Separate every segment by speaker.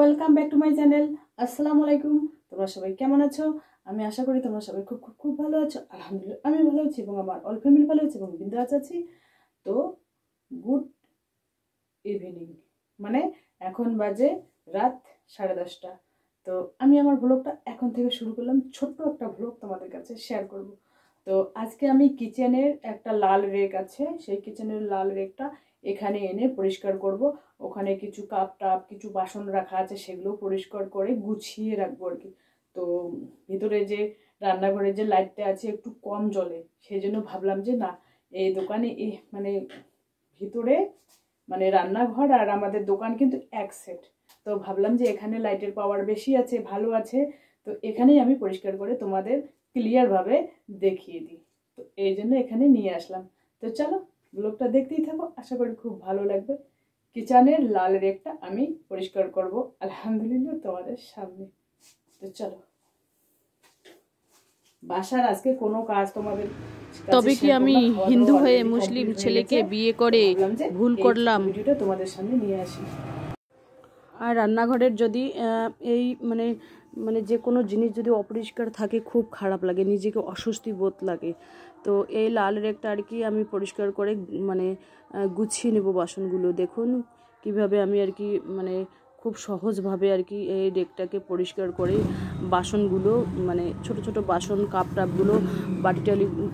Speaker 1: Welcome back to my channel. আসসালামু আলাইকুম। তোমরা সবাই কেমন আছো? আমি আশা করি তোমরা সবাই খুব খুব খুব ভালো আছো। আলহামদুলিল্লাহ আমি ভালো আছি এবং আমার অল ফ্যামিলি ভালো আছে এবং বিন্দাস আছি। তো গুড ইভিনিং, মানে এখন বাজে রাত 10:30। তো আমি আমার ব্লগটা এখন থেকে শুরু করলাম। ছোট্ট একটা ব্লগ তোমাদের কাছে শেয়ার করব। তো আজকে আমি কিচেনের একটা লাল রেক আছে, সেই কিচেনের লাল রেকটা এখানে এনে পরিষ্কার করব। ওখানে কিছু কাপ টাপ কিছু বাসন রাখা আছে, সেগুলো পরিষ্কার করে গুছিয়ে রাখবো আর কি। তো ভিতরে যে রান্নাঘরে যে লাইটটা আছে একটু কম জ্বলে, সেই জন্য ভাবলাম যে না, এই দোকানে মানে ভিতরে মানে রান্নাঘর আর আমাদের দোকান কিন্তু এক সেট। তো ভাবলাম যে এখানে লাইটের পাওয়ার বেশি আছে, ভালো আছে। তো এখানেই আমি পরিষ্কার করে তোমাদের ক্লিয়ারভাবে দেখিয়ে দিই। তো এই জন্য এখানে নিয়ে আসলাম। তো চলো ব্লগটা দেখতেই থাকো, আশা করি খুব ভালো লাগবে। কিচেনের লাল রেকটা আমি পরিষ্কার করব আলহামদুলিল্লাহ তোমাদের সামনে। তো চলো, বাসার আজকে কোনো কাজ তোমাদের,
Speaker 2: তবে কি আমি হিন্দু হয়ে মুসলিম ছেলেকে বিয়ে করে ভুল করলাম?
Speaker 1: ভিডিওটা তোমাদের সামনে নিয়ে আসি।
Speaker 2: আর রান্নাঘরের যদি এই মানে মানে যে কোনো জিনিস যদি অপরিষ্কার থাকে খুব খারাপ লাগে, নিজেকে অস্বস্তি বোধ লাগে। তো এই লাল রেকটা আর কি আমি পরিষ্কার করে মানে গুছিয়ে নেব বাসনগুলো। দেখুন কিভাবে আমি আর কি মানে খুব সহজভাবে আর কি এই রেকটাকে পরিষ্কার করে বাসনগুলো মানে ছোট ছোট বাসন কাপ টাপগুলো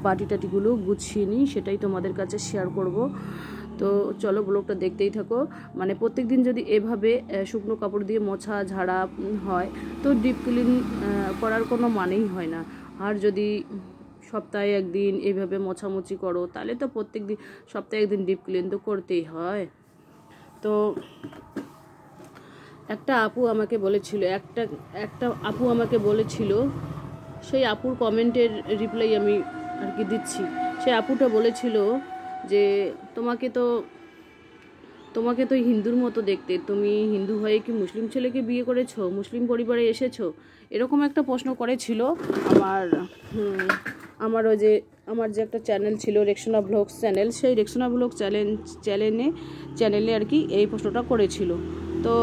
Speaker 2: বাটি টাটিগুলো গুছিয়ে নিই, সেটাই তোমাদের কাছে শেয়ার করব। তো চলো ব্লগটা দেখতেই থাকো। মানে প্রত্যেক দিন যদি এভাবে শুকনো কাপড় দিয়ে মোছা ঝাড়া হয় তো ডিপ ক্লিন করার কোনো মানেই হয় না। আর যদি সপ্তাহে একদিন এইভাবে মোছামুছি করো তাহলে তো প্রত্যেক দিন সপ্তাহে একদিন ডিপ ক্লিন তো করতেই হয়। তো একটা আপু আমাকে বলেছিল একটা আপু আমাকে বলেছিল, সেই আপুর কমেন্টের রিপ্লাই আমি আর কি দিচ্ছি। সেই আপুটা বলেছিল যে তোমাকে তো হিন্দুর মতো দেখতে, তুমি হিন্দু হয়ে কি মুসলিম ছেলেকে বিয়ে করেছো, মুসলিম পরিবারে এসেছো? এরকম একটা প্রশ্ন করেছিল আমার আমার যে একটা চ্যানেল ছিল রেক্সোনা ব্লগস চ্যানেল, সেই রেক্সোনা ব্লগ চ্যানেলে আর কি এই প্রশ্নটা করেছিল। তো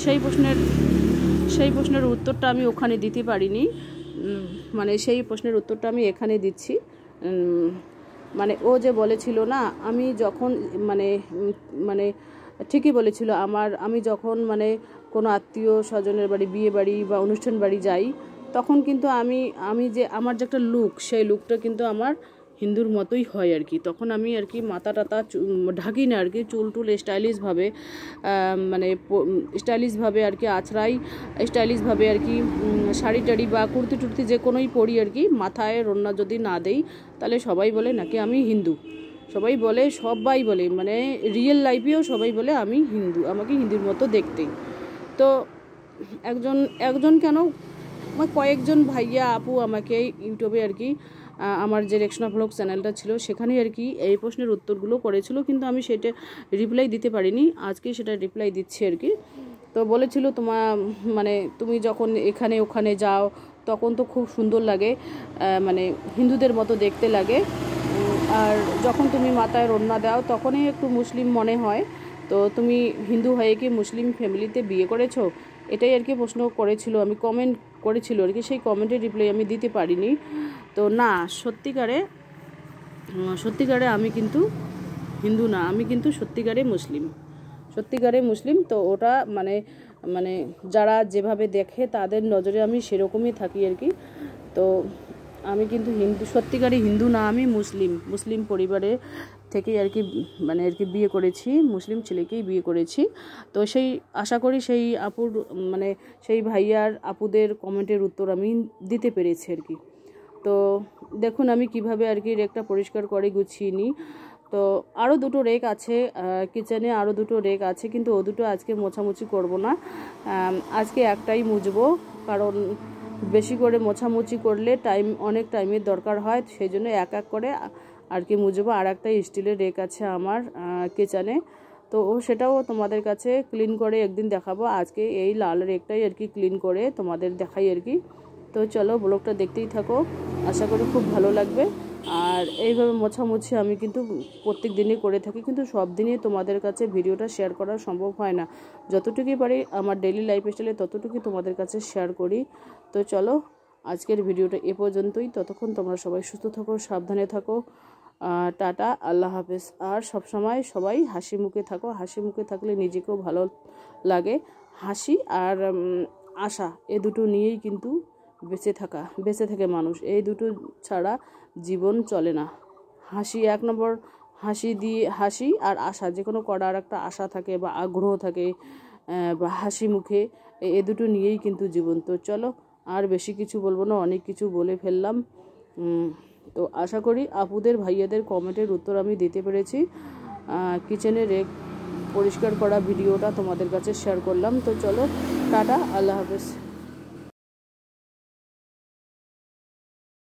Speaker 2: সেই প্রশ্নের উত্তরটা আমি ওখানে দিতে পারিনি, মানে সেই প্রশ্নের উত্তরটা আমি এখানে দিচ্ছি। মানে ও যে বলেছিল না, আমি যখন মানে মানে ঠিকই বলেছিল। আমি যখন মানে কোনো আত্মীয় স্বজনের বাড়ি, বিয়ে বাড়ি বা অনুষ্ঠান বাড়ি যাই, তখন কিন্তু আমি যে আমার যে একটা লুক, সেই লুকটা কিন্তু আমার হিন্দুর মতোই হয় আর কি। তখন আমি আর কি মাথা টাতা ঢাকি না আর কি, চুল টুল স্টাইলিশভাবে মানে স্টাইলিশভাবে আর কি আছড়াই, স্টাইলিশভাবে আর কি শাড়ি টাড়ি বা কুর্তি টুর্তি যে কোনোই পরি আর কি। মাথায় রন্না যদি না দেই তাহলে সবাই বলে নাকি আমি হিন্দু। সবাই বলে মানে রিয়েল লাইফেও সবাই বলে আমি হিন্দু, আমাকে হিন্দুর মতো দেখতেই। তো একজন কেন কয়েকজন ভাইয়া আপু আমাকে ইউটিউবে আর কি আমার যে রেক্সোনা ব্লগ চ্যানেলটা ছিল সেখানে আর কি এই প্রশ্নের উত্তরগুলো করেছিল, কিন্তু আমি সেটা রিপ্লাই দিতে পারিনি। আজকে সেটা রিপ্লাই দিচ্ছি আর কি। তো বলেছিল মানে তুমি যখন এখানে ওখানে যাও তখন তো খুব সুন্দর লাগে, মানে হিন্দুদের মতো দেখতে লাগে। আর যখন তুমি মাথায় রন্না দাও তখনই একটু মুসলিম মনে হয়। তো তুমি হিন্দু হয়ে কি মুসলিম ফ্যামিলিতে বিয়ে করেছো? এটাই আর কি প্রশ্ন করেছিল, আমি কমেন্ট করেছিল আর কি। সেই কমেন্টের রিপ্লাই আমি দিতে পারিনি। তো না, সত্যিকারে আমি কিন্তু হিন্দু না, আমি কিন্তু সত্যিকারে মুসলিম। তো ওটা মানে মানে যারা যেভাবে দেখে তাদের নজরে আমি সেরকমই থাকি আর কি। তো আমি কিন্তু সত্যিকারে হিন্দু না, আমি মুসলিম পরিবারে থেকেই আর কি মানে আর কি বিয়ে করেছি, মুসলিম ছেলেকেই বিয়ে করেছি। তো সেই আশা করি সেই আপুর মানে সেই ভাইয়ার আপুদের কমেন্টের উত্তর আমি দিতে পেরেছি আর কি। তো দেখুন আমি কিভাবে আর কি রেকটা পরিষ্কার করে গুছিয়ে নিই। তো আরও দুটো রেক আছে কিচেনে, আরও দুটো রেক আছে, কিন্তু ও দুটো আজকে মোছামুছি করব না। আজকে একটাই মুছবো, কারণ বেশি করে মোছামুছি করলে অনেক টাইমের দরকার হয়, সেই জন্য এক এক করে আর কি মুছবো। আর একটা স্টিলের রেক আছে আমার কিচেনে, তো সেটাও তোমাদের কাছে ক্লিন করে একদিন দেখাবো। আজকে এই লাল রেকটাই আর কি ক্লিন করে তোমাদের দেখাই আর কি। তো চলো ব্লগটা দেখতেই থাকো, আশা করি খুব ভালো লাগবে। আর এইভাবে মোছামুছি আমি কিন্তু প্রত্যেক দিনই করে থাকি, কিন্তু সব দিনই তোমাদের কাছে ভিডিওটা শেয়ার করা সম্ভব হয় না। যতটুকুই পারি আমার ডেইলি লাইফস্টাইলে ততটুকুই তোমাদের কাছে শেয়ার করি। তো চলো আজকের ভিডিওটা এ পর্যন্তই। ততক্ষণ তোমরা সবাই সুস্থ থাকো, সাবধানে থাকো। টাটা, আল্লাহ হাফেজ। আর সবসময় সবাই হাসি মুখে থাকো। হাসি মুখে থাকলে নিজেকেও ভালো লাগে। হাসি আর আশা এ দুটো নিয়েই কিন্তু বেঁচে থাকে মানুষ। এই দুটো ছাড়া জীবন চলে না। হাসি 1 নম্বর, হাসি আর আশা, যে কোনো করার একটা আশা থাকে বা আগ্রহ থাকে বা হাসি মুখে, এ দুটো নিয়েই কিন্তু জীবন। তো চলো আর বেশি কিছু বলবো না, অনেক কিছু বলে ফেললাম। তো আশা করি আপুদের ভাইয়াদের কমেন্টের উত্তর আমি দিতে পেরেছি। কিচেনে রেক পরিষ্কার করা ভিডিওটা তোমাদের কাছে শেয়ার করলাম। তো চলো টাটা, আল্লাহ হাফেজ।